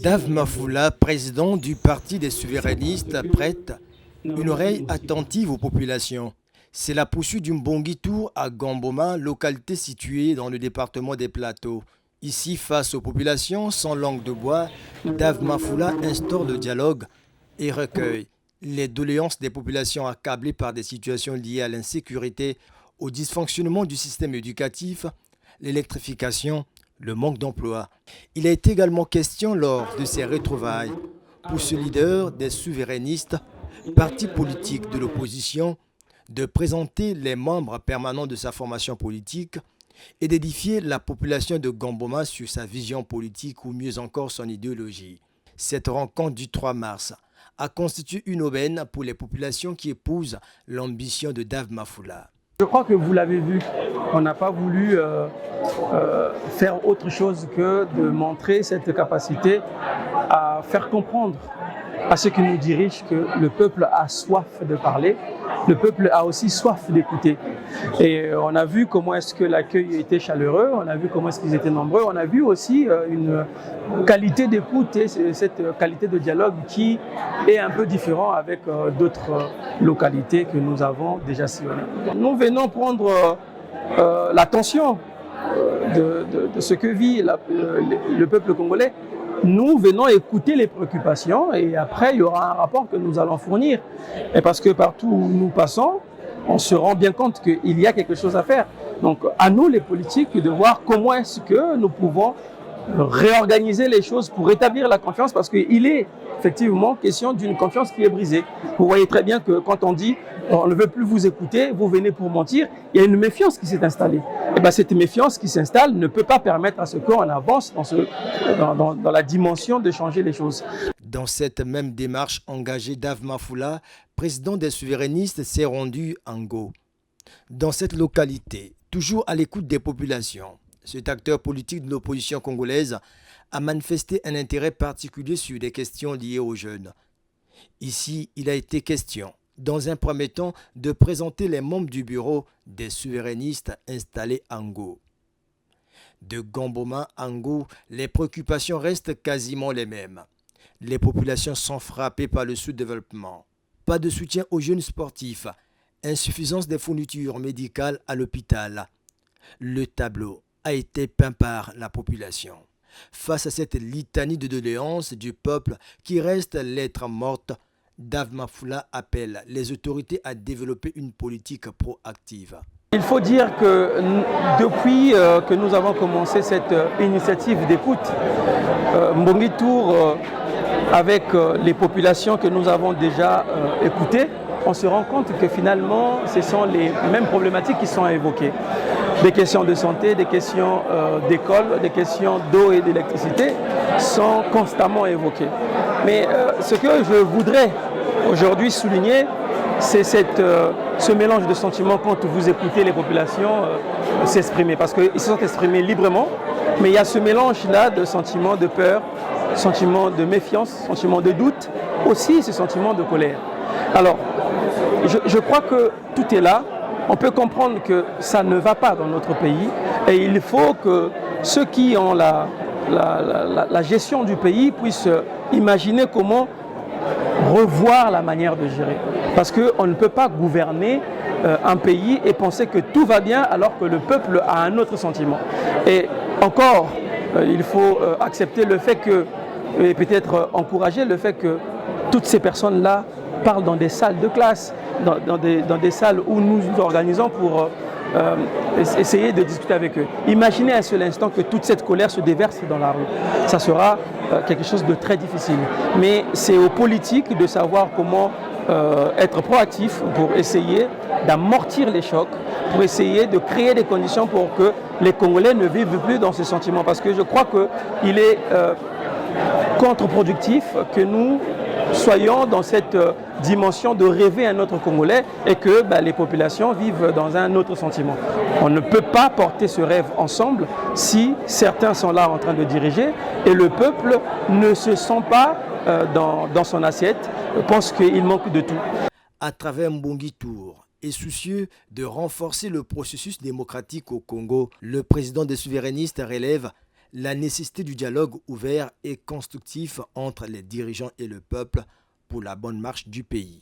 Dave Mafoula, président du Parti des souverainistes, prête une oreille attentive aux populations. C'est la poursuite du Mbongi Tour à Gamboma, localité située dans le département des Plateaux. Ici, face aux populations, sans langue de bois, Dave Mafoula instaure le dialogue et recueille les doléances des populations accablées par des situations liées à l'insécurité, au dysfonctionnement du système éducatif, l'électrification, le manque d'emploi. Il est également question lors de ces retrouvailles pour ce leader des souverainistes, parti politique de l'opposition, de présenter les membres permanents de sa formation politique et d'édifier la population de Gamboma sur sa vision politique ou mieux encore son idéologie. Cette rencontre du 3 mars a constitué une aubaine pour les populations qui épousent l'ambition de Dave Mafoula. Je crois que vous l'avez vu, on n'a pas voulu faire autre chose que de montrer cette capacité à faire comprendre à ceux qui nous dirigent que le peuple a soif de parler, le peuple a aussi soif d'écouter. Et on a vu comment est-ce que l'accueil était chaleureux, on a vu comment est-ce qu'ils étaient nombreux, on a vu aussi une qualité d'écoute et cette qualité de dialogue qui est un peu différent avec d'autres localités que nous avons déjà sillonnées. Nous venons prendre l'attention de ce que vit le peuple congolais. Nous venons écouter les préoccupations et après il y aura un rapport que nous allons fournir. Et parce que partout où nous passons, on se rend bien compte qu'il y a quelque chose à faire. Donc à nous les politiques de voir comment est-ce que nous pouvons réorganiser les choses pour rétablir la confiance parce qu'il est effectivement question d'une confiance qui est brisée. Vous voyez très bien que quand on dit on ne veut plus vous écouter, vous venez pour mentir, il y a une méfiance qui s'est installée. Et bien, cette méfiance qui s'installe ne peut pas permettre à ce qu'on avance dans la dimension de changer les choses. Dans cette même démarche engagée, Dave Mafoula, président des souverainistes, s'est rendu à Ngo. Dans cette localité, toujours à l'écoute des populations, cet acteur politique de l'opposition congolaise a manifesté un intérêt particulier sur des questions liées aux jeunes. Ici, il a été question, dans un premier temps, de présenter les membres du bureau des souverainistes installés à Ngo. De Gamboma à Ngo, les préoccupations restent quasiment les mêmes. Les populations sont frappées par le sous-développement. Pas de soutien aux jeunes sportifs, insuffisance des fournitures médicales à l'hôpital. Le tableau a été peint par la population. Face à cette litanie de doléances du peuple qui reste lettre morte, Dave Mafoula appelle les autorités à développer une politique proactive. Il faut dire que depuis que nous avons commencé cette initiative d'écoute, Mbongi Tour, avec les populations que nous avons déjà écoutées, on se rend compte que finalement, ce sont les mêmes problématiques qui sont évoquées. Des questions de santé, des questions d'école, des questions d'eau et d'électricité sont constamment évoquées. Mais ce que je voudrais aujourd'hui souligner, c'est ce mélange de sentiments quand vous écoutez les populations s'exprimer. Parce qu'ils se sont exprimés librement, mais il y a ce mélange-là de sentiments de peur, sentiments de méfiance, sentiments de doute, aussi ce sentiment de colère. Alors, je crois que tout est là. On peut comprendre que ça ne va pas dans notre pays et il faut que ceux qui ont la gestion du pays puissent imaginer comment revoir la manière de gérer. Parce qu'on ne peut pas gouverner un pays et penser que tout va bien alors que le peuple a un autre sentiment. Et encore, il faut accepter le fait que, et peut-être encourager le fait que toutes ces personnes-là parlent dans des salles de classe, dans des salles où nous nous organisons pour essayer de discuter avec eux. Imaginez un seul instant que toute cette colère se déverse dans la rue. Ça sera quelque chose de très difficile. Mais c'est aux politiques de savoir comment être proactifs pour essayer d'amortir les chocs, pour essayer de créer des conditions pour que les Congolais ne vivent plus dans ce sentiment. Parce que je crois qu'il est contre-productif que nous soyons dans cette dimension de rêver un autre Congolais et que les populations vivent dans un autre sentiment. On ne peut pas porter ce rêve ensemble si certains sont là en train de diriger et le peuple ne se sent pas dans son assiette, pense qu'il manque de tout. À travers Mbongi Tour et soucieux de renforcer le processus démocratique au Congo, le président des souverainistes relève la nécessité du dialogue ouvert et constructif entre les dirigeants et le peuple pour la bonne marche du pays.